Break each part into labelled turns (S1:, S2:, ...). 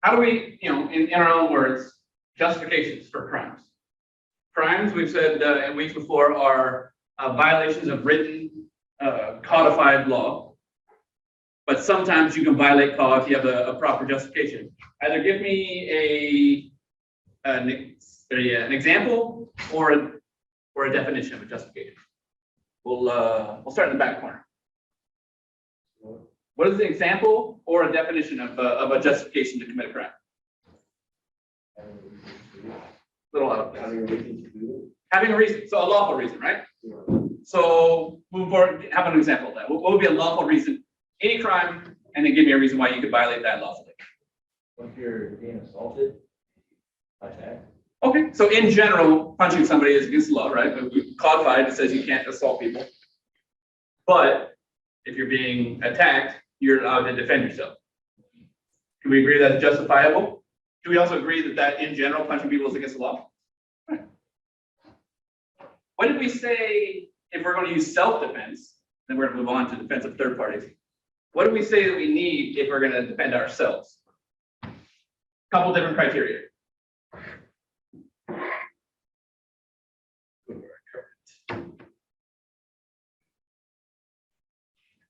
S1: how do we, in our own words, justifications for crimes? Crimes, we've said in weeks before, are violations of written, codified law. But sometimes you can violate law if you have a proper justification. Either give me an example or a definition of a justification. We'll start in the back corner. What is an example or a definition of a justification to commit a crime? Little out. Having a reason, so a lawful reason, right? So moving forward, have an example of that. What would be a lawful reason? Any crime, and then give me a reason why you could violate that lawfully.
S2: If you're being assaulted, attack.
S1: Okay, so in general, punching somebody is against the law, right? But codified, it says you can't assault people. But if you're being attacked, you're allowed to defend yourself. Can we agree that's justifiable? Do we also agree that in general, punching people is against the law? Right. What did we say if we're going to use self-defense? Then we're going to move on to defense of third parties. What do we say that we need if we're going to defend ourselves? A couple different criteria.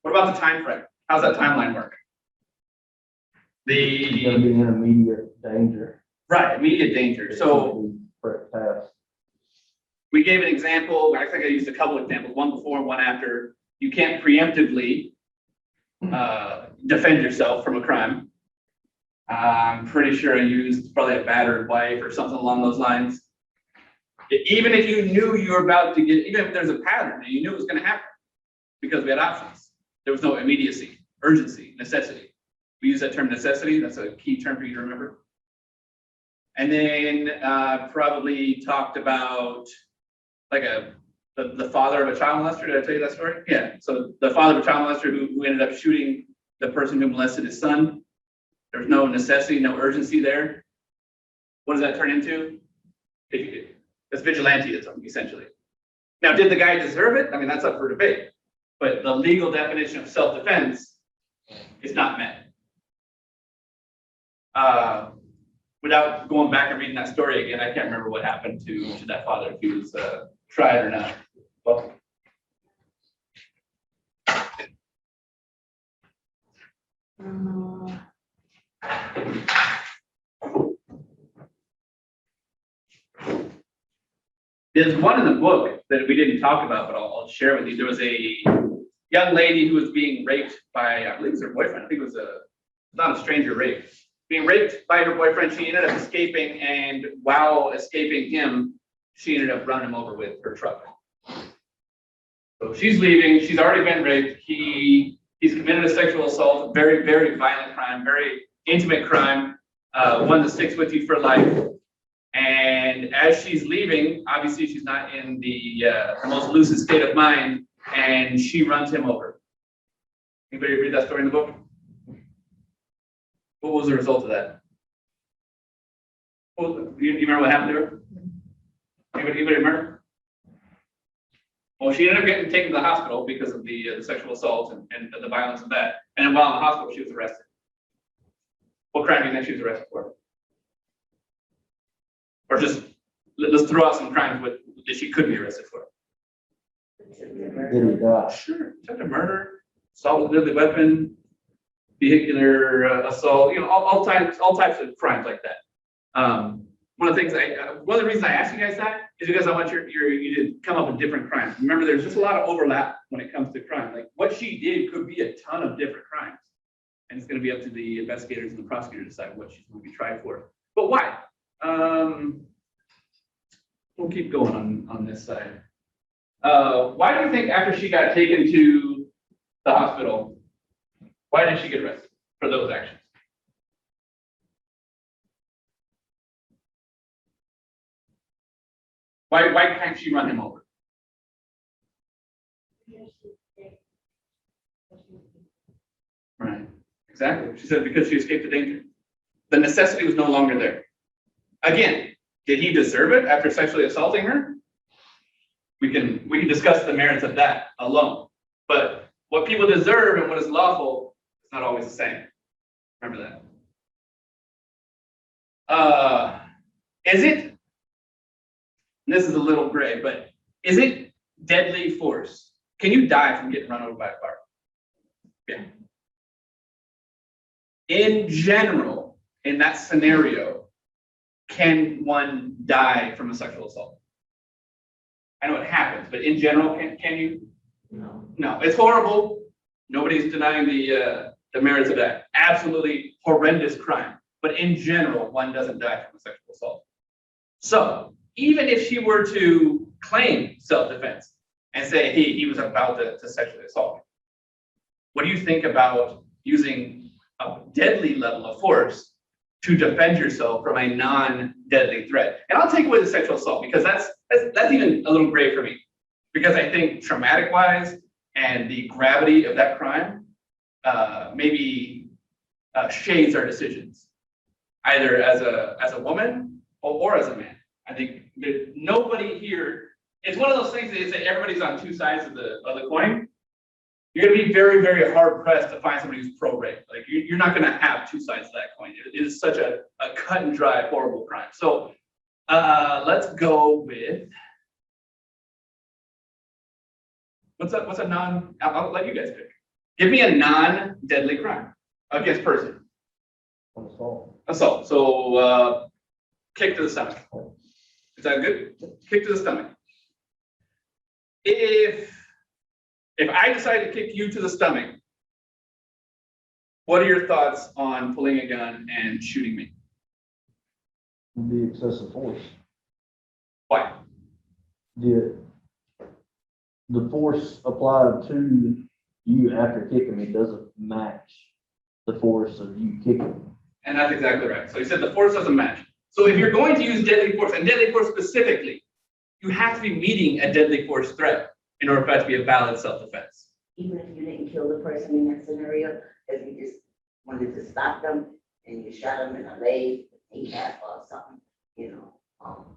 S1: What about the time frame? How's that timeline work?
S2: It's going to be in immediate danger.
S1: Right, immediate danger. So we gave an example. I think I used a couple examples, one before and one after. You can't preemptively defend yourself from a crime. I'm pretty sure I used probably a battered wife or something along those lines. Even if you knew you were about to get, even if there's a pattern and you knew it was going to happen, because we had options. There was no immediacy, urgency, necessity. We use that term necessity. That's a key term for you to remember. And then probably talked about like the father of a child molester. Did I tell you that story? Yeah. So the father of a child molester who ended up shooting the person who molested his son. There's no necessity, no urgency there. What does that turn into? It's vigilantism, essentially. Now, did the guy deserve it? I mean, that's up for debate. But the legal definition of self-defense is not met. Without going back and reading that story again, I can't remember what happened to that father, if he was tried or not. Well, there's one in the book that we didn't talk about, but I'll share with you. There was a young lady who was being raped by, I believe it was her boyfriend. I think it was not a stranger rape. Being raped by her boyfriend, she ended up escaping, and while escaping him, she ended up running him over with her truck. So she's leaving. She's already been raped. He's committed a sexual assault, very, very violent crime, very intimate crime, one that sticks with you for life. And as she's leaving, obviously she's not in the most lucid state of mind, and she runs him over. Anybody read that story in the book? What was the result of that? Well, you remember what happened to her? Anybody remember? Well, she ended up getting taken to the hospital because of the sexual assault and the violence of that. And then while in the hospital, she was arrested. What crime do you think she was arrested for? Or just let's throw out some crimes that she could be arrested for.
S2: Did he die?
S1: Sure, attempted murder, assault with a deadly weapon, vehicular assault. All types of crimes like that. One of the reasons I asked you guys that is because I want you to come up with different crimes. Remember, there's just a lot of overlap when it comes to crime. Like what she did could be a ton of different crimes, and it's going to be up to the investigators and the prosecutor to decide what she's going to be tried for. But why? We'll keep going on this side. Why do you think after she got taken to the hospital, why did she get arrested for those actions? Why can't she run him over? Right, exactly. She said because she escaped the danger. The necessity was no longer there. Again, did he deserve it after sexually assaulting her? We can discuss the merits of that alone. But what people deserve and what is lawful is not always the same. Remember that. Is it, and this is a little gray, but is it deadly force? Can you die from getting run over by a car? Yeah. In general, in that scenario, can one die from a sexual assault? I know it happens, but in general, can you?
S2: No.
S1: No, it's horrible. Nobody's denying the merits of that. Absolutely horrendous crime. But in general, one doesn't die from a sexual assault. So even if she were to claim self-defense and say he was about to sexually assault me, what do you think about using a deadly level of force to defend yourself from a non-deadly threat? And I'll take away the sexual assault because that's even a little gray for me, because I think traumatic wise and the gravity of that crime maybe shades our decisions, either as a woman or as a man. I think that nobody here, it's one of those things that say everybody's on two sides of the coin. You're going to be very, very hard pressed to find somebody who's pro-rape. Like you're not going to have two sides of that coin. It is such a cut and dry, horrible crime. So let's go with, what's a non, I'll let you guys pick. Give me a non-deadly crime against person. Assault. So kick to the stomach. Is that good? Kick to the stomach. If I decide to kick you to the stomach, what are your thoughts on pulling a gun and shooting me?
S2: The excessive force.
S1: Why?
S2: The force applied to you after kicking me doesn't match the force of you kicking me.
S1: And that's exactly right. So you said the force doesn't match. So if you're going to use deadly force, and deadly force specifically, you have to be meeting a deadly force threat in order for that to be a valid self-defense.
S3: Even if you didn't kill the person in that scenario, if you just wanted to stop them and you shot them in the leg, kneecap or something, you know.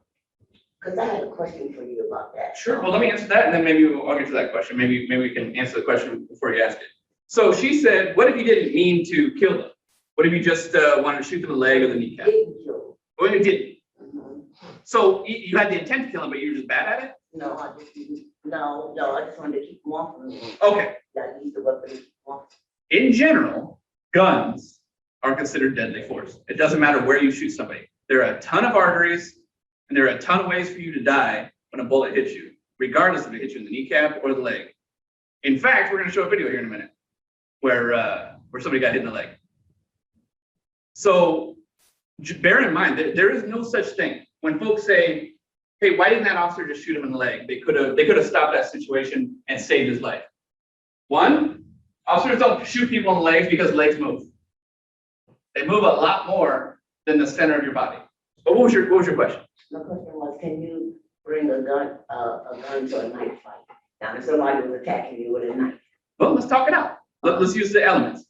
S3: Because I had a question for you about that.
S1: Sure. Well, let me answer that, and then maybe I'll get to that question. Maybe we can answer the question before you ask it. So she said, what if you didn't mean to kill them? What if you just wanted to shoot them in the leg or the kneecap?
S3: Didn't kill them.
S1: What if you didn't?
S3: Mhm.
S1: So you had the intent to kill them, but you were just bad at it?
S3: No, I just didn't. No, I just wanted to keep them off of me.
S1: Okay.
S3: I used the weapon to keep them off.
S1: In general, guns are considered deadly force. It doesn't matter where you shoot somebody. There are a ton of arteries, and there are a ton of ways for you to die when a bullet hits you, regardless if it hits you in the kneecap or the leg. In fact, we're going to show a video here in a minute where somebody got hit in the leg. So bear in mind that there is no such thing. When folks say, hey, why didn't that officer just shoot him in the leg? They could have stopped that situation and saved his life. One, officers don't shoot people in the legs because legs move. They move a lot more than the center of your body. But what was your question?
S3: My question was, can you bring a gun to a knife fight? Now, if somebody was attacking you with a knife.
S1: Well, let's talk it out. Let's use the elements.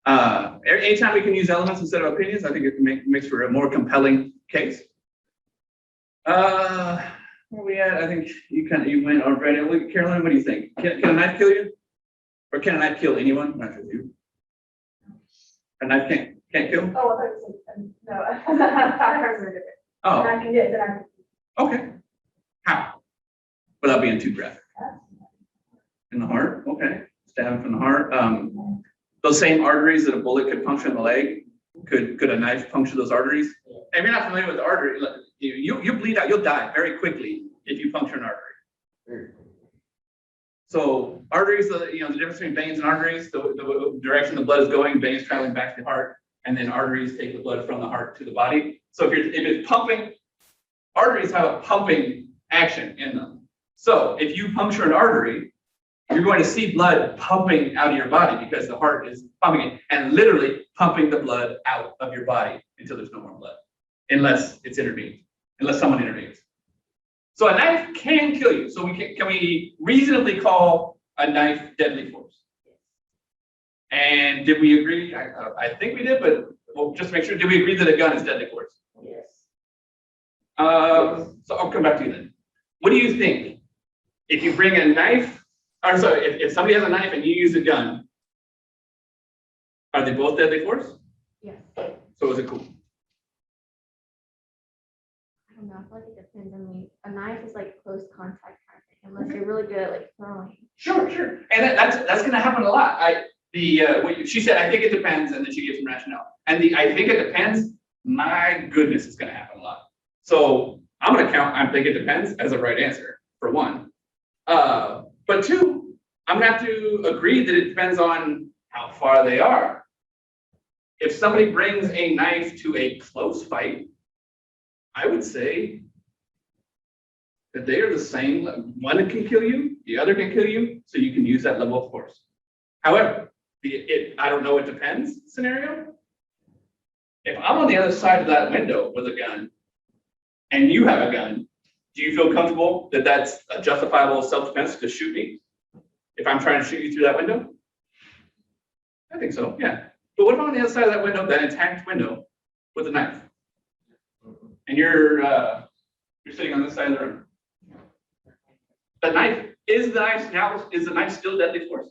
S1: Anytime we can use elements instead of opinions, I think it makes for a more compelling case. Where we at? I think you went already. Caroline, what do you think? Can a knife kill you? Or can a knife kill anyone? Not just you. A knife can't kill?
S4: Oh, I thought you said, no, I heard something different.
S1: Oh,
S4: And I can get that.
S1: okay. How? Without being too graphic. In the heart? Okay. Stab from the heart. Those same arteries that a bullet could puncture in the leg, could a knife puncture those arteries? If you're not familiar with the artery, you bleed out, you'll die very quickly if you puncture an artery. So arteries, the difference between veins and arteries, the direction the blood is going, veins traveling back to the heart, and then arteries take the blood from the heart to the body. So if it's pumping, arteries have a pumping action in them. So if you puncture an artery, you're going to see blood pumping out of your body because the heart is pumping it and literally pumping the blood out of your body until there's no more blood, unless it's intervened, unless someone intervenes. So a knife can kill you. So can we reasonably call a knife deadly force? And did we agree? I think we did, but we'll just make sure. Did we agree that a gun is deadly force?
S3: Yes.
S1: So I'll come back to you then. What do you think? If you bring a knife, or sorry, if somebody has a knife and you use a gun, are they both deadly force?
S4: Yes.
S1: So is it cool?
S5: don't know, I feel like it depends. I mean, a knife is like close contact kind of thing, unless you're really good at like throwing.
S1: Sure, sure. And that's gonna happen a lot. She said, I think it depends, and then she gives some rationale. And I think it depends, my goodness, it's gonna happen a lot. So I'm gonna count, I think it depends as a right answer, for one. But two, I'm gonna have to agree that it depends on how far they are. If somebody brings a knife to a close fight, I would say that they are the same. One can kill you, the other can kill you, so you can use that level of force. However, I don't know, it depends scenario. If I'm on the other side of that window with a gun and you have a gun, do you feel comfortable that that's a justifiable self-defense to shoot me? If I'm trying to shoot you through that window? I think so, yeah. But what if I'm on the other side of that window, that intact window, with a knife? And you're sitting on this side of the room. The knife, is the knife still deadly force?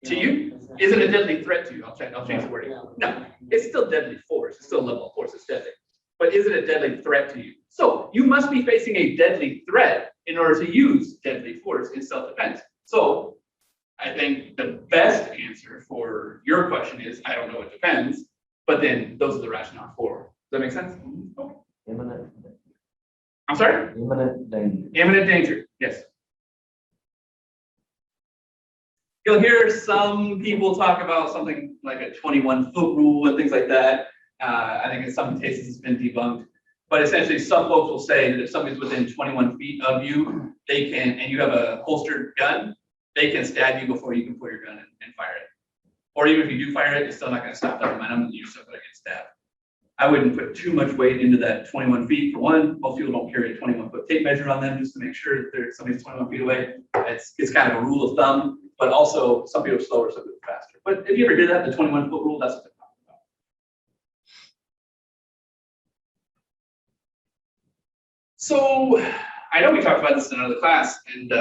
S1: To you? Is it a deadly threat to you? I'll change the wording. No, it's still deadly force. It's still a level of force, it's deadly. But is it a deadly threat to you? So you must be facing a deadly threat in order to use deadly force in self-defense. So I think the best answer for your question is, I don't know, it depends. But then those are the rationale for. Does that make sense? Okay.
S2: Imminent,
S1: I'm sorry?
S2: imminent danger.
S1: Imminent danger, yes. You'll hear some people talk about something like a 21-foot rule and things like that. I think in some cases it's been debunked. But essentially, some folks will say that if somebody's within 21 feet of you, they can, and you have a holstered gun, they can stab you before you can pull your gun and fire it. Or even if you do fire it, it's still not going to stop that momentum and you're still going to get stabbed. I wouldn't put too much weight into that 21 feet. For one, most people don't carry a 21-foot tape measure on them just to make sure that somebody's 21 feet away. It's kind of a rule of thumb, but also some people are slower, some people are faster. But if you ever did that, the 21-foot rule, that's what they're talking about. So I know we talked about this in another class, and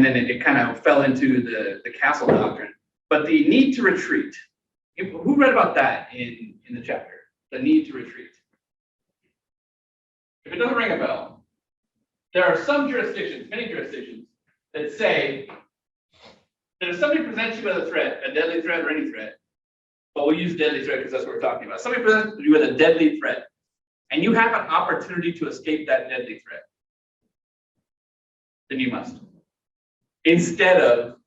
S1: then it kind of fell into the castle doctrine. But the need to retreat. Who read about that in the chapter? The need to retreat. If it doesn't ring a bell, there are some jurisdictions, many jurisdictions, that say that if somebody presents you with a threat, a deadly threat or any threat, but we'll use deadly threat because that's what we're talking about. Somebody presents you with a deadly threat, and you have an opportunity to escape that deadly threat, then you must. Instead of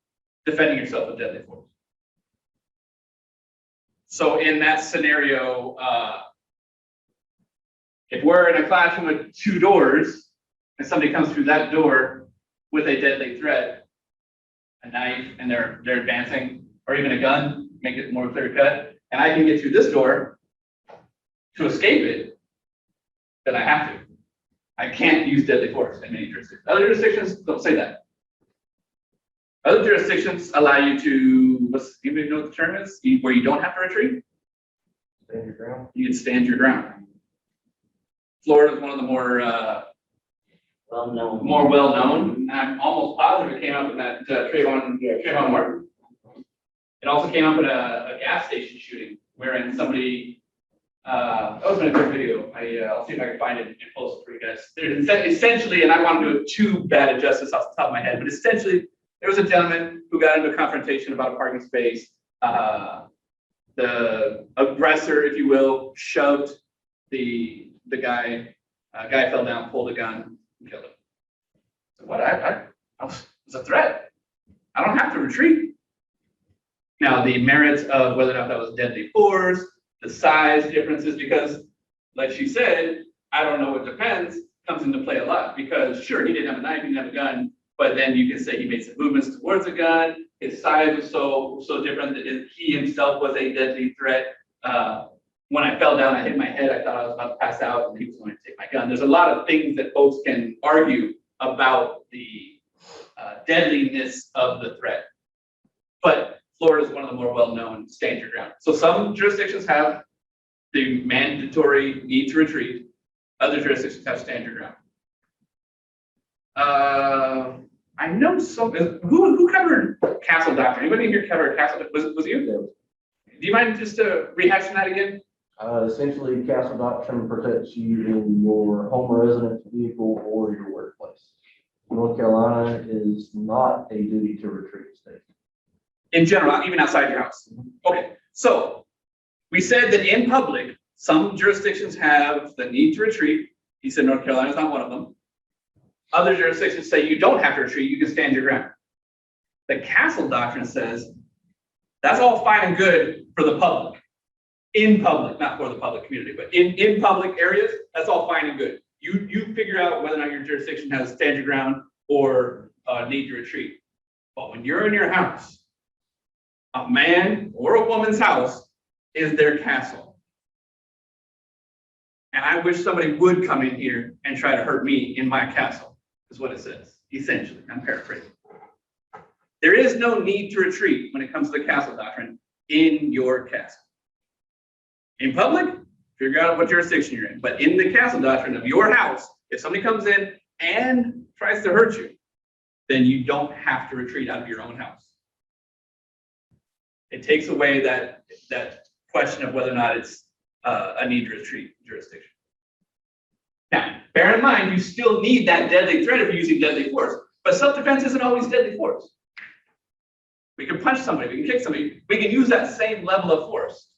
S1: defending yourself with deadly force. So in that scenario, if we're in a classroom with 2 doors and somebody comes through that door with a deadly threat, a knife, and they're advancing, or even a gun, make it more clear cut, and I can get through this door to escape it, then I have to. I can't use deadly force in many jurisdictions. Other jurisdictions don't say that. Other jurisdictions allow you to, even know what the term is, where you don't have to retreat.
S2: Stand your ground.
S1: You can stand your ground. Florida is one of the more well-known. And I'm almost positive it came up in that Trayvon Martin. It also came up in a gas station shooting, wherein somebody, that was in a good video. I'll see if I can find it and post it for you guys. There's essentially, and I want to do it too bad a justice off the top of my head, but essentially, there was a gentleman who got into a confrontation about a parking space. The aggressor, if you will, shoved the guy. Guy fell down, pulled a gun, and killed him. So what? I was a threat. I don't have to retreat. Now, the merits of whether or not that was deadly force, the size differences, because, like she said, I don't know, it depends, comes into play a lot. Because sure, he didn't have a knife, he didn't have a gun. But then you can say he made some movements towards a gun. His size was so different that he himself was a deadly threat. When I fell down, I hit my head. I thought I was about to pass out, and he was going to take my gun. There's a lot of things that folks can argue about the deadliness of the threat. But Florida is one of the more well-known stand your ground. So some jurisdictions have the mandatory need to retreat. Other jurisdictions have stand your ground. I know some. Who covered castle doctrine? Anybody here covered castle? Was you? Do you mind just rehashing that again?
S2: Essentially, castle doctrine protects you in your home residence, vehicle, or your workplace. North Carolina is not a duty to retreat state.
S1: In general, even outside your house. Okay, so we said that in public, some jurisdictions have the need to retreat. He said North Carolina is not one of them. Other jurisdictions say you don't have to retreat, you can stand your ground. The castle doctrine says that's all fine and good for the public. In public, not for the public community, but in public areas, that's all fine and good. You figure out whether or not your jurisdiction has stand your ground or need to retreat. But when you're in your house, a man or a woman's house is their castle. And I wish somebody would come in here and try to hurt me in my castle, is what it says, essentially. I'm paraphrasing. There is no need to retreat when it comes to the castle doctrine in your castle. In public, figure out what jurisdiction you're in. But in the castle doctrine of your house, if somebody comes in and tries to hurt you, then you don't have to retreat out of your own house. It takes away that question of whether or not it's a need to retreat jurisdiction. Now, bear in mind, you still need that deadly threat if you're using deadly force, but self-defense isn't always deadly force. We can punch somebody, we can kick somebody, we can use that same level of force.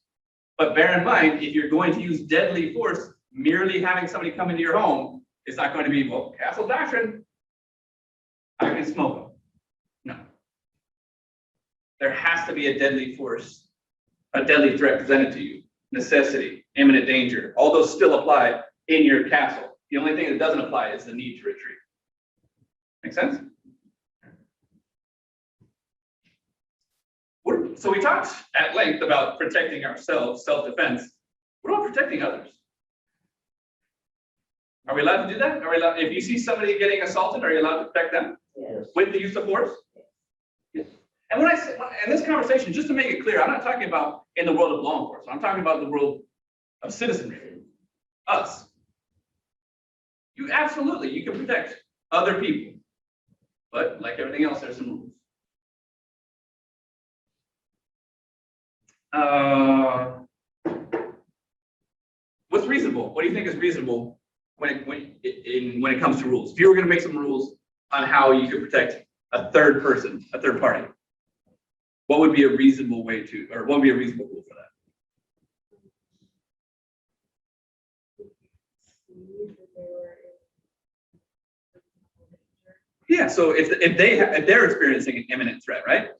S1: But bear in mind, if you're going to use deadly force, merely having somebody come into your home, it's not going to be, well, castle doctrine, I can smoke them. No. There has to be a deadly force, a deadly threat presented to you. Necessity, imminent danger, all those still apply in your castle. The only thing that doesn't apply is the need to retreat. Make sense? So we talked at length about protecting ourselves, self-defense. What about protecting others? Are we allowed to do that? Are we allowed, if you see somebody getting assaulted, are you allowed to protect them
S3: Yes.
S1: with the use of force? Yes. And when I say, in this conversation, just to make it clear, I'm not talking about in the world of law enforcement. I'm talking about the world of citizenry, us. You can protect other people, but like everything else, there's some rules. What's reasonable? What do you think is reasonable when it comes to rules? If you were going to make some rules on how you could protect a third person, a third party, what would be a reasonable way to, or what would be a reasonable rule for that? Yeah. So if they're experiencing an imminent threat, right?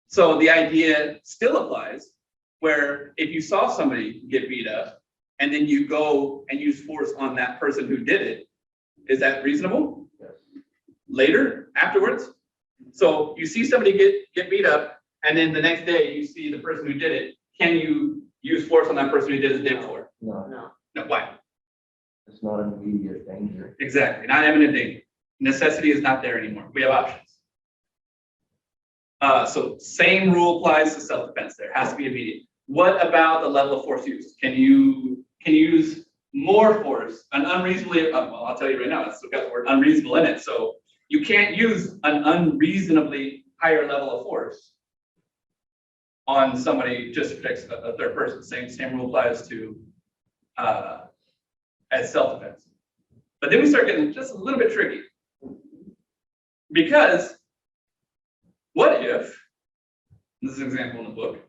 S1: So the idea still applies, where if you saw somebody get beat up and then you go and use force on that person who did it, is that reasonable?
S2: Yes.
S1: Later, afterwards? So you see somebody get beat up and then the next day you see the person who did it, can you use force on that person who did it the day before?
S2: No,
S3: No.
S1: No, why?
S2: it's not an immediate danger.
S1: Exactly, not imminent danger. Necessity is not there anymore. We have options. So same rule applies to self-defense. There has to be immediate. What about the level of force used? Can you use more force? An unreasonably, well, I'll tell you right now, it's got the word unreasonable in it. So you can't use an unreasonably higher level of force on somebody just to protect a third person. Same rule applies to as self-defense. But then we start getting just a little bit tricky. Because what if, this is an example in the book,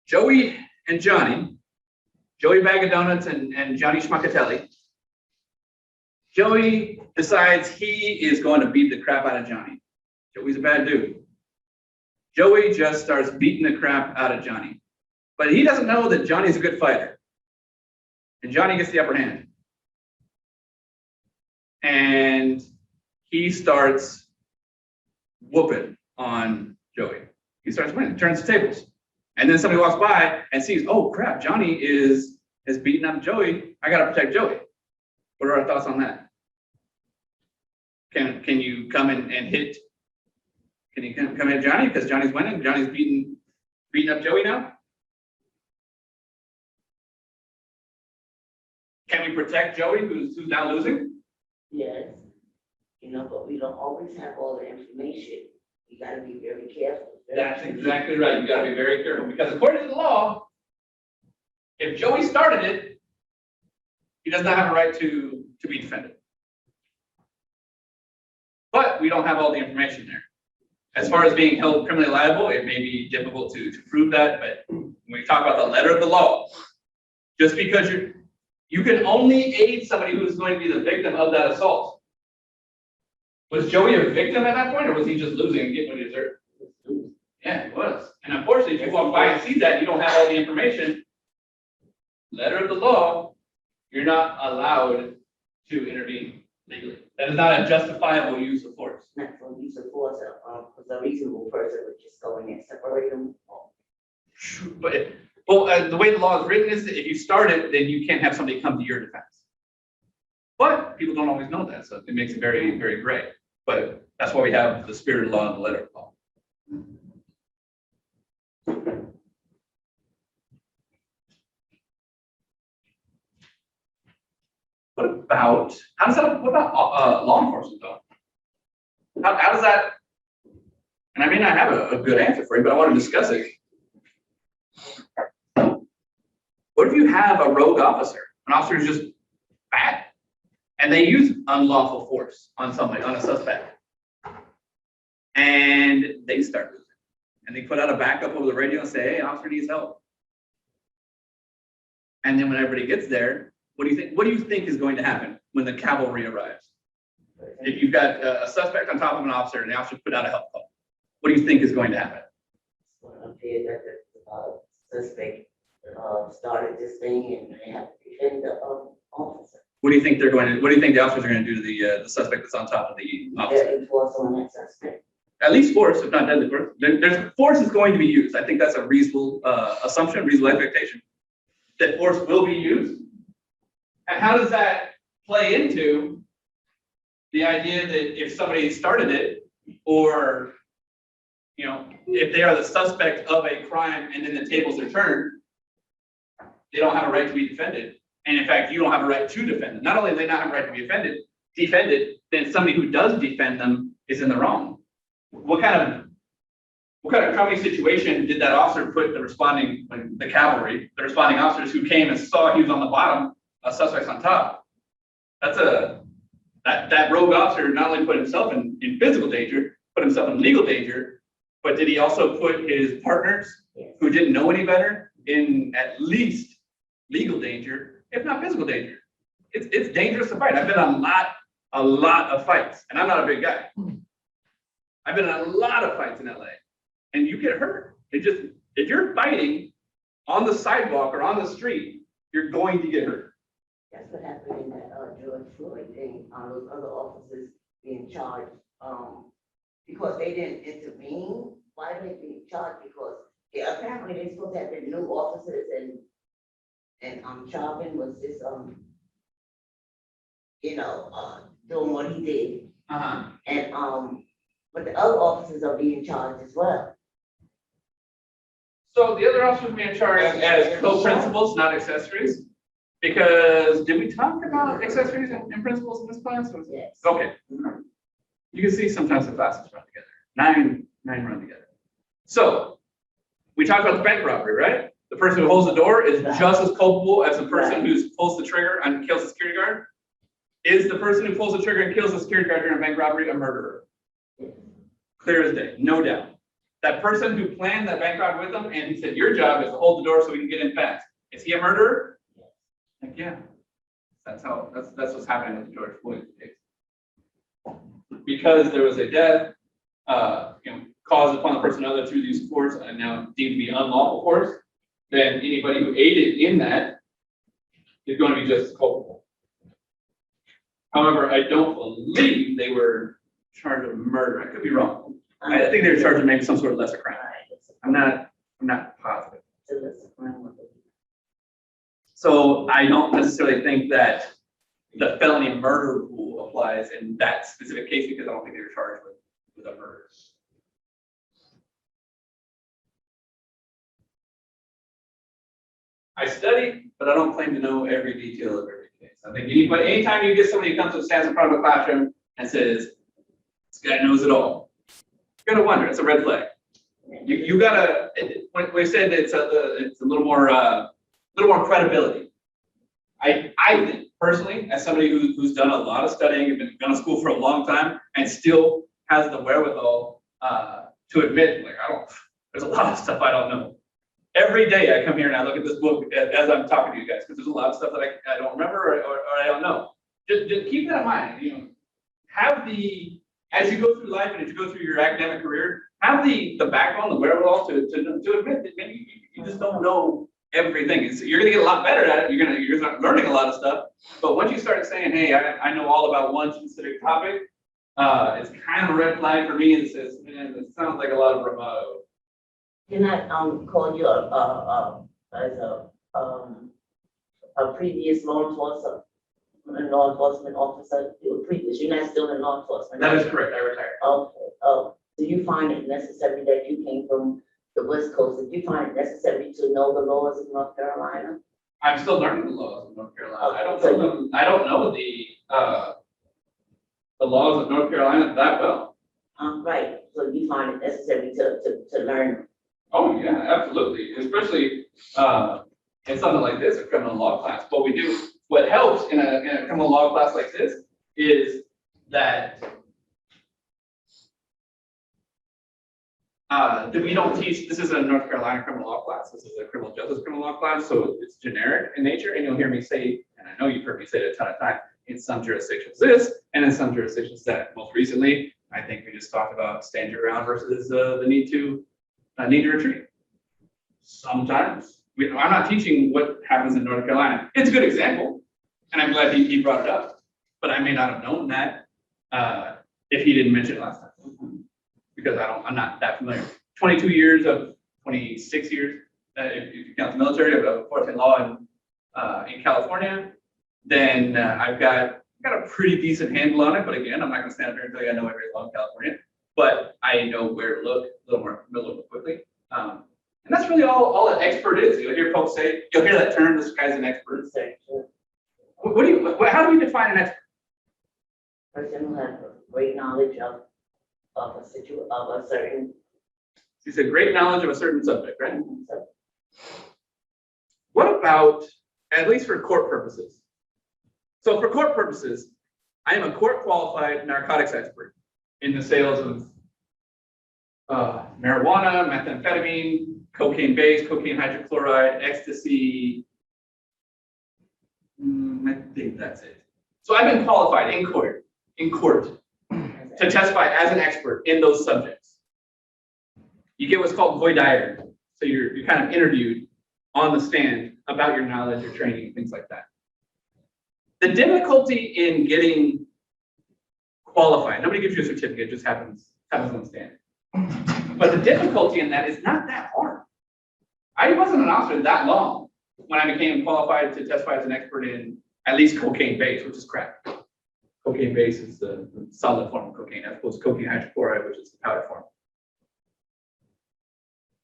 S1: Joey and Johnny, Joey Bag of Donuts and Johnny Schmuckatelli, Joey decides he is going to beat the crap out of Johnny. Joey's a bad dude. Joey just starts beating the crap out of Johnny. But he doesn't know that Johnny's a good fighter. And Johnny gets the upper hand. And he starts whooping on Joey. He starts winning, turns the tables. And then somebody walks by and sees, oh crap, Johnny is beating up Joey. I gotta protect Joey. What are our thoughts on that? Can you come and hit? Can you come hit Johnny because Johnny's winning? Johnny's beating up Joey now? Can we protect Joey who's now losing?
S3: Yes. But we don't always have all the information. You gotta be very careful.
S1: That's exactly right. You gotta be very careful because according to the law, If Joey started it, he does not have a right to be defended. But we don't have all the information there. As far as being held criminally liable, it may be difficult to prove that, but when we talk about the letter of the law, just because you can only aid somebody who is going to be the victim of that assault. Was Joey a victim at that point, or was he just losing and getting what he deserved? Yeah, it was. And unfortunately, if you walk by and see that, you don't have all the information. Letter of the law, you're not allowed to intervene legally. That is not a justifiable use of force.
S3: Not for use of force, because a reasonable person would just go in and separate them.
S1: But, well, the way the law is written is that if you start it, then you can't have somebody come to your defense. But people don't always know that, so it makes it very, very gray. But that's why we have the spirit of the law and the letter of the law. What about law enforcement though? How does that, and I may not have a good answer for you, but I want to discuss it. What if you have a rogue officer, an officer who's just bad, and they use unlawful force on somebody, on a suspect, and they start losing, and they put out a backup over the radio and say, hey, officer needs help. And then when everybody gets there, what do you think? What do you think is going to happen when the cavalry arrives? If you've got a suspect on top of an officer and the officer put out a help call, what do you think is going to happen?
S3: Well, I'm feared that the suspect started this thing and they have to defend the officer.
S1: What do you think they're going to? What do you think the officers are going to do to the suspect that's on top of the officer?
S3: Deadly force on that suspect.
S1: At least force, if not deadly force. There's force is going to be used. I think that's a reasonable assumption, reasonable expectation that force will be used. And how does that play into the idea that if somebody started it, or if they are the suspect of a crime and then the tables are turned, they don't have a right to be defended. And in fact, you don't have a right to defend them. Not only do they not have a right to be defended, then somebody who does defend them is in the wrong. What kind of crummy situation did that officer put the responding officers who came and saw he was on the bottom, suspects on top? That rogue officer not only put himself in physical danger, put himself in legal danger, but did he also put his partners who didn't know any better in at least legal danger, if not physical danger? It's dangerous to fight. I've been on a lot of fights, and I'm not a big guy. I've been in a lot of fights in LA, and you get hurt. If you're fighting on the sidewalk or on the street, you're going to get hurt.
S3: That's what happened in that George Floyd thing, those other officers being charged, because they didn't intervene. Why are they being charged? Because apparently they're supposed to have been new officers, and Chauvin was just doing what he did. And but the other officers are being charged as well.
S1: So the other officers being charged as co-principals, not accessories. Because did we talk about accessories and principals in this class?
S3: Yes.
S1: Okay. You can see sometimes the classes run together. Nine run together. So we talked about the bank robbery, right? The person who holds the door is just as culpable as the person who pulls the trigger and kills the security guard. Is the person who pulls the trigger and kills the security guard during a bank robbery a murderer? Clear as day, no doubt. That person who planned that bank robbery with them and he said, your job is to hold the door so we can get in fast. Is he a murderer? Like, yeah. That's what's happening with the George Floyd case. Because there was a death, caused upon the person other through these force and now deemed to be unlawful force, then anybody who aided in that is going to be just as culpable. However, I don't believe they were charged with murder. I could be wrong. I think they were charged with maybe some sort of lesser crime. I'm not positive. So I don't necessarily think that the felony murder rule applies in that specific case because I don't think they were charged with a murder. I study, but I don't claim to know every detail of every case. I think anytime you get somebody who comes and stands in front of a classroom and says, this guy knows it all, you gotta wonder, it's a red flag. You gotta, when we said it's a little more little more credibility. I think personally, as somebody who's done a lot of studying and been to school for a long time and still has the wherewithal to admit, like, there's a lot of stuff I don't know. Every day I come here and I look at this book as I'm talking to you guys, because there's a lot of stuff that I don't remember or I don't know. Just keep that in mind, you know, as you go through life and as you go through your academic career, have the backbone, the wherewithal to admit that maybe you just don't know everything. You're gonna get a lot better at it, you're gonna start learning a lot of stuff, but once you start saying, hey, I know all about one specific topic, it's kind of a red flag for me that says, man, it sounds like a lot of bravado.
S3: Can I, call you as a previous law enforcement officer? You were previous, you're not still in law enforcement?
S1: That is correct, I retired.
S3: Okay, oh, do you find it necessary that you came from the West Coast? Do you find it necessary to know the laws of North Carolina?
S1: I'm still learning the laws of North Carolina. I don't know them. I don't know the laws of North Carolina that well.
S3: Right, so you find it necessary to learn.
S1: Oh yeah, absolutely. Especially in something like this, a criminal law class. What helps in a criminal law class like this is that we don't teach. This is a North Carolina criminal law class. This is a criminal justice criminal law class, so it's generic in nature. And you'll hear me say, and I know you've heard me say it a ton of times, in some jurisdictions this, and in some jurisdictions that. Most recently, I think we just talked about stand your ground versus the need to retreat. Sometimes I'm not teaching what happens in North Carolina. It's a good example, and I'm glad he brought it up. But I may not have known that if he didn't mention it last time, because I'm not that familiar. 26 years, if you count the military, of enforcing law in California, then I've got a pretty decent handle on it. But again, I'm not going to stand up here and tell you I know every law in California. But I know where to look a little more quickly. And that's really all an expert is. You'll hear folks say, you'll hear that term, this guy's an expert. How do we define an expert?
S3: Person who has great knowledge of a certain.
S1: He said great knowledge of a certain subject, right? What about, at least for court purposes? So for court purposes, I am a court qualified narcotics expert in the sales of marijuana, methamphetamine, cocaine base, cocaine hydrochloride, ecstasy. I think that's it. So I've been qualified in court to testify as an expert in those subjects. You get what's called voir dire. So you're kind of interviewed on the stand about your knowledge, your training, things like that. The difficulty in getting qualified, nobody gives you a certificate, it just happens on the stand. But the difficulty in that is not that hard. I wasn't an officer that long when I became qualified to testify as an expert in at least cocaine base, which is crack. Cocaine base is the solid form of cocaine, as opposed to cocaine hydrochloride, which is the powder form.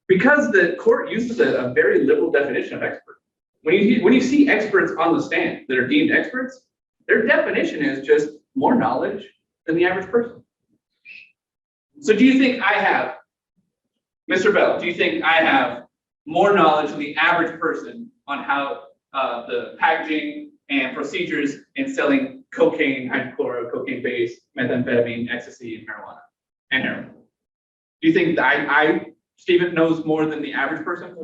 S1: Because the court uses a very liberal definition of expert. When you see experts on the stand that are deemed experts, their definition is just more knowledge than the average person. So do you think I have, Mr. Bell, do you think I have more knowledge than the average person on how the packaging and procedures in selling cocaine, hydrochloride, cocaine base, methamphetamine, ecstasy, and marijuana, and heroin? Do you think that Stephen knows more than the average person?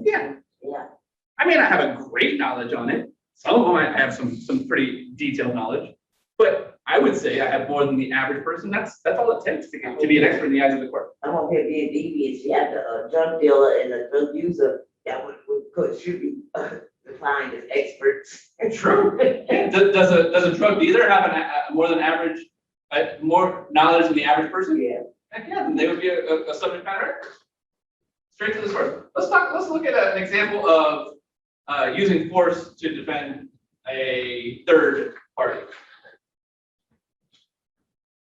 S1: Yeah.
S3: Yeah.
S1: I may not have a great knowledge on it. Some of them I have some pretty detailed knowledge, but I would say I have more than the average person. That's all it takes to be an expert in the eyes of the court.
S3: I'm on here being devious. You have a drug dealer and a drug user that should be defined as experts.
S1: True. Yeah. Does a drug dealer have more knowledge than the average person?
S3: Yeah.
S1: Heck yeah, then they would be a subject matter expert. Straight to the source. Let's look at an example of using force to defend a third party.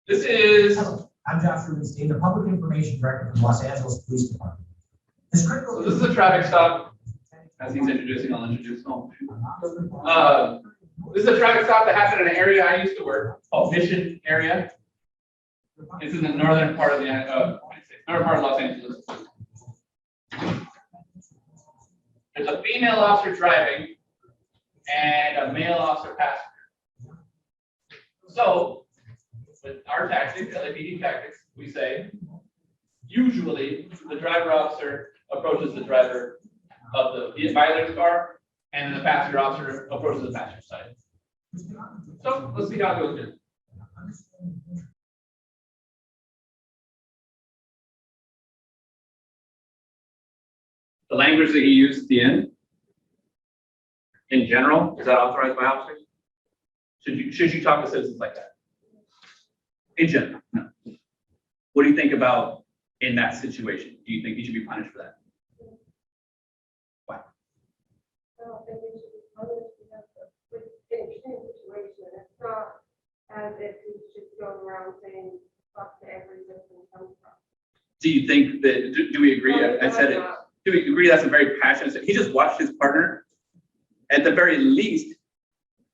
S1: This is.
S6: Hello, I'm Josh Rubenstein, the Public Information Director from Los Angeles Police Department. This is
S1: a traffic stop. As he's introducing, I'll introduce him. This is a traffic stop that happened in an area I used to work called Mission area. This is in the northern part of Los Angeles. There's a female officer driving and a male officer passenger. So with our tactics, LAPD tactics, we say, usually the driver officer approaches the driver of the violator's car, and the passenger officer approaches the passenger side. So let's see how it goes here. The language that you use at the end, in general, is that authorized by officers? Should you talk to citizens like that? In general, no. What do you think about in that situation? Do you think you should be punished for that? Why?
S4: I don't think we should be punished because it's an extreme situation. It's not as if we should go around saying fuck to every victim comes from.
S1: Do you think that, do we agree? I said it. Do we agree that's a very passionate, he just watched his partner, at the very least,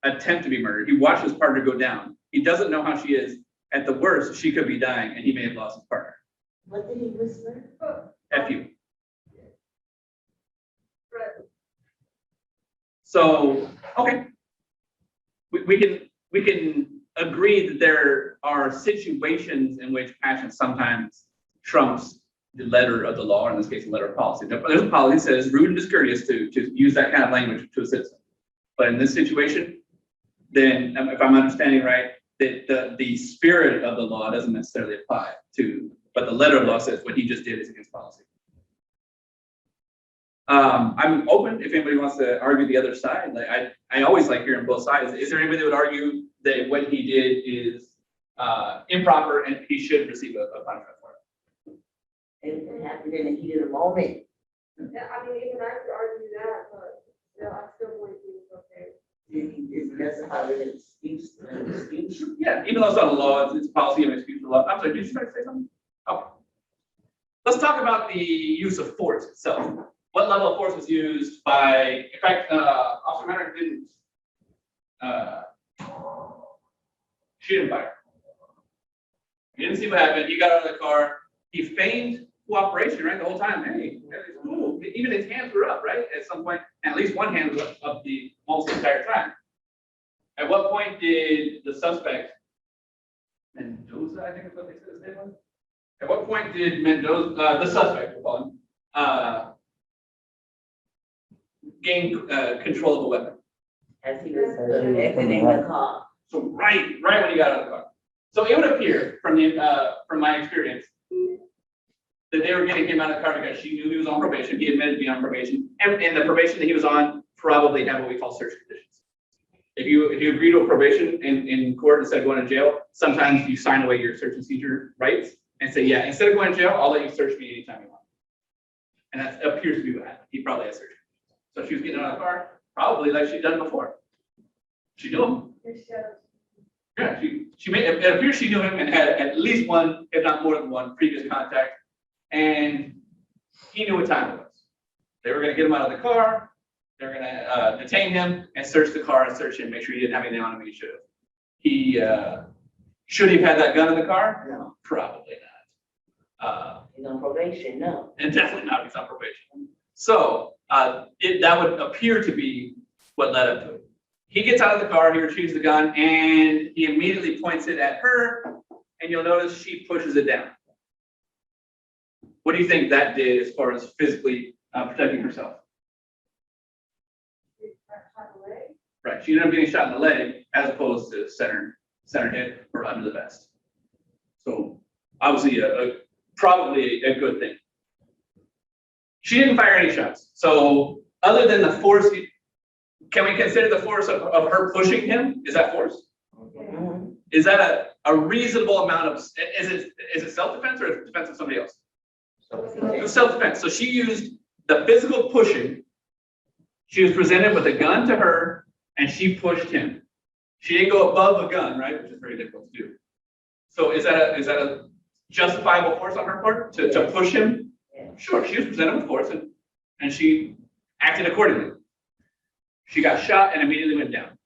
S1: attempt to be murdered. He watched his partner go down. He doesn't know how she is. At the worst, she could be dying and he may have lost his partner.
S3: What did he whisper?
S1: F you.
S4: But
S1: So, okay. We can agree that there are situations in which passion sometimes trumps the letter of the law, or in this case, the letter of policy. There's a policy that says rude and discourteous to use that kind of language to a citizen. But in this situation, then if I'm understanding right, that the spirit of the law doesn't necessarily apply to, but the letter of law says what he just did is against policy. I'm open if anybody wants to argue the other side. Like I always like hearing both sides. Is there anybody that would argue that what he did is improper and he should receive a punishment for it?
S3: It happened in the heat of the moment.
S4: yeah, I mean, even I could argue that, but still, I still believe he was okay.
S3: It's justified with an excuse.
S1: Yeah, even though it's not a law, it's a policy and excuse for law. I'm sorry, did you try to say something? Oh. Let's talk about the use of force itself. What level of force was used by, in fact, Officer Menard didn't, she didn't fire. He didn't see what happened. He got out of the car. He feigned cooperation, right, the whole time. Hey, everything's cool. Even his hands were up, right, at some point. And at least one hand was up the almost the entire time. At what point did the suspect, Mendoza, I think is what they said his name was? At what point did Mendoza, the suspect, we'll call him, gain control of the weapon?
S3: As he was exiting the car.
S1: So right when he got out of the car. So it would appear from my experience that they were getting him out of the car because she knew he was on probation. He admitted to being on probation, and the probation that he was on probably had what we call search conditions. If you agree to a probation in court instead of going to jail, sometimes you sign away your search and seizure rights and say, yeah, instead of going to jail, I'll let you search me anytime you want. And that appears to be what happened. He probably had search. So she was getting out of the car, probably like she'd done before. She knew him.
S4: It shows.
S1: Yeah, she made it appears she knew him and had at least one, if not more than one, previous contact, and he knew what time it was. They were going to get him out of the car. They were going to detain him and search the car and search him, make sure he didn't have anything on him. He should have. He should he have had that gun in the car?
S3: No,
S1: Probably not.
S3: he's on probation, no.
S1: And definitely not if he's on probation. So that would appear to be what led up to it. He gets out of the car, he retrieves the gun, and he immediately points it at her, and you'll notice she pushes it down. What do you think that did as far as physically protecting herself? Right, she ended up getting shot in the leg as opposed to center hit or under the vest. So obviously probably a good thing. She didn't fire any shots. So other than the force, can we consider the force of her pushing him? Is that force?
S3: Mhm.
S1: Is that a reasonable amount of, is it self-defense or defense of somebody else? It was self-defense. So she used the physical pushing. She was presented with a gun to her and she pushed him. She didn't go above a gun, right? Which is very difficult to do. So is that a justifiable force on her part to push him?
S3: Yeah.
S1: Sure, she was presented with force and she acted accordingly. She got shot and immediately went down.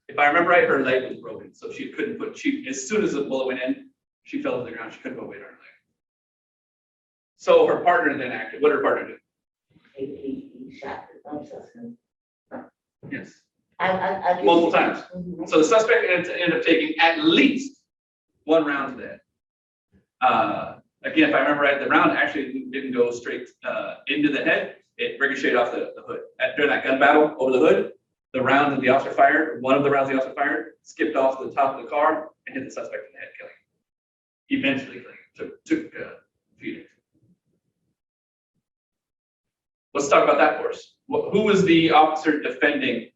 S1: If I remember right, her leg was broken, so she couldn't put, as soon as the bullet went in, she fell to the ground, she couldn't put weight on her leg. So her partner then acted, what did her partner do?
S3: he shot the suspect.
S1: Yes,
S3: I just-
S1: multiple times.
S3: Mhm.
S1: So the suspect ended up taking at least one round to the head. Again, if I remember right, the round actually didn't go straight into the head. It ricocheted off the hood. During that gun battle over the hood, the round that the officer fired, one of the rounds the officer fired, skipped off the top of the car and hit the suspect in the head, killing him. Eventually killing him. Took a few days. Let's talk about that course. Who was the officer defending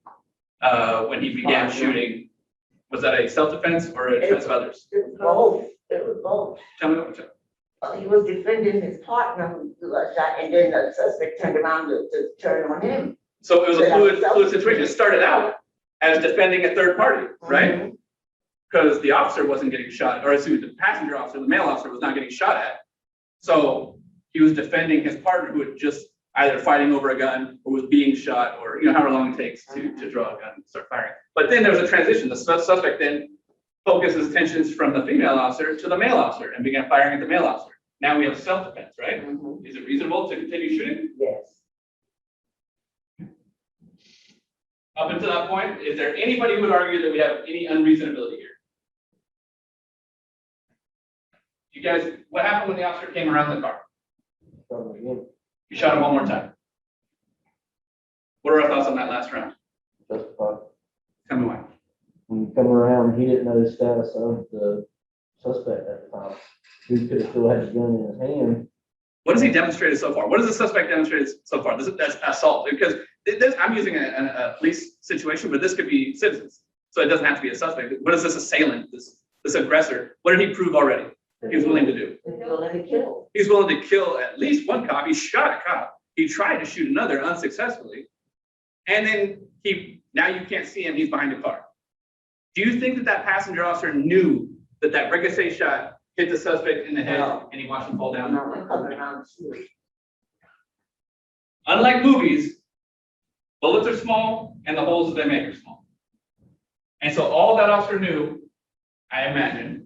S1: when he began shooting? Was that a self-defense or a defense of others?
S3: It was both, it was both.
S1: Tell me what.
S3: He was defending his partner who got shot, and then the suspect turned around to turn on him.
S1: So it was a fluid situation. It started out as defending a third party, right? Because the officer wasn't getting shot, or excuse me, the passenger officer, the male officer was not getting shot at. So he was defending his partner who had just either fighting over a gun or was being shot, or however long it takes to draw a gun and start firing. But then there was a transition. The suspect then focused his attentions from the female officer to the male officer and began firing at the male officer. Now we have self-defense, right?
S3: Mhm.
S1: Is it reasonable to continue shooting?
S3: Yes.
S1: Up until that point, is there anybody who would argue that we have any unreasonability here? You guys, what happened when the officer came around the car?
S2: Shot him again.
S1: You shot him one more time. What are our thoughts on that last round?
S2: Justified.
S1: Tell me why.
S2: When you come around, he didn't know the status of the suspect at the time. He could have still had the gun in his hand.
S1: What has he demonstrated so far? What has the suspect demonstrated so far? That's assault, because I'm using a police situation, but this could be citizens. So it doesn't have to be a suspect. What is this assailant, this aggressor? What did he prove already? He was willing to do.
S3: He's willing to kill.
S1: He's willing to kill at least one cop. He shot a cop. He tried to shoot another unsuccessfully. And then now you can't see him. He's behind a car. Do you think that passenger officer knew that ricochet shot hit the suspect in the head
S3: No.
S1: and he watched him fall down?
S3: No, I'm coming around to it.
S1: Unlike movies, bullets are small and the holes that they make are small. And so all that officer knew, I imagine,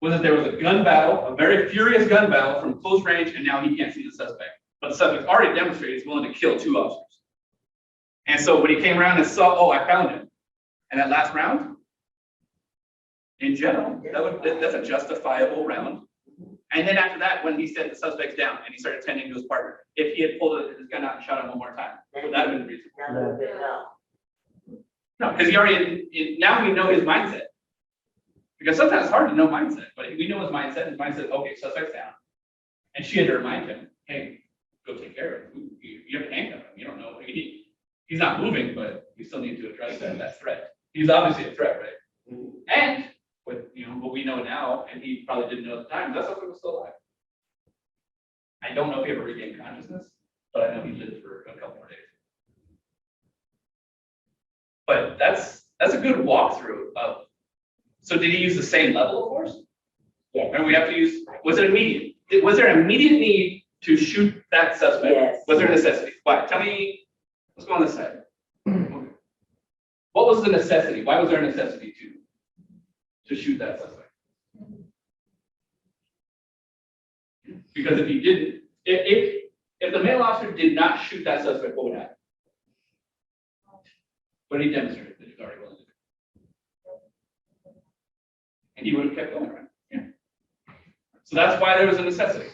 S1: was that there was a gun battle, a very furious gun battle from close range, and now he can't see the suspect. But the suspect already demonstrated he's willing to kill two officers. And so when he came around and saw, oh, I found him. And that last round, in general, that's a justifiable round. And then after that, when he said the suspect's down and he started tending to his partner, if he had pulled his gun out and shot him one more time, would that have been reasonable?
S3: Now, a little bit, no.
S1: No, because he already, now we know his mindset. Because sometimes it's hard to know mindset, but we know his mindset. His mindset, okay, suspect's down. And she had to remind him, hey, go take care of him. You have to handcuff him. You don't know. He's not moving, but you still need to address that threat. He's obviously a threat, right? And with what we know now, and he probably didn't know at the time, that suspect was still alive. I don't know if he ever regained consciousness, but I know he lived for a couple more days. But that's a good walkthrough of. So did he use the same level of force?
S3: Yes.
S1: And we have to use. Was it immediate? Was there an immediate need to shoot that suspect?
S3: Yes.
S1: Was there a necessity? Why? Tell me. Let's go on this side. What was the necessity? Why was there a necessity to shoot that suspect? Because if he didn't, if the male officer did not shoot that suspect, what would happen? But he demonstrated that he's already willing to do it. And he would have kept going, right? Yeah. So that's why there was a necessity.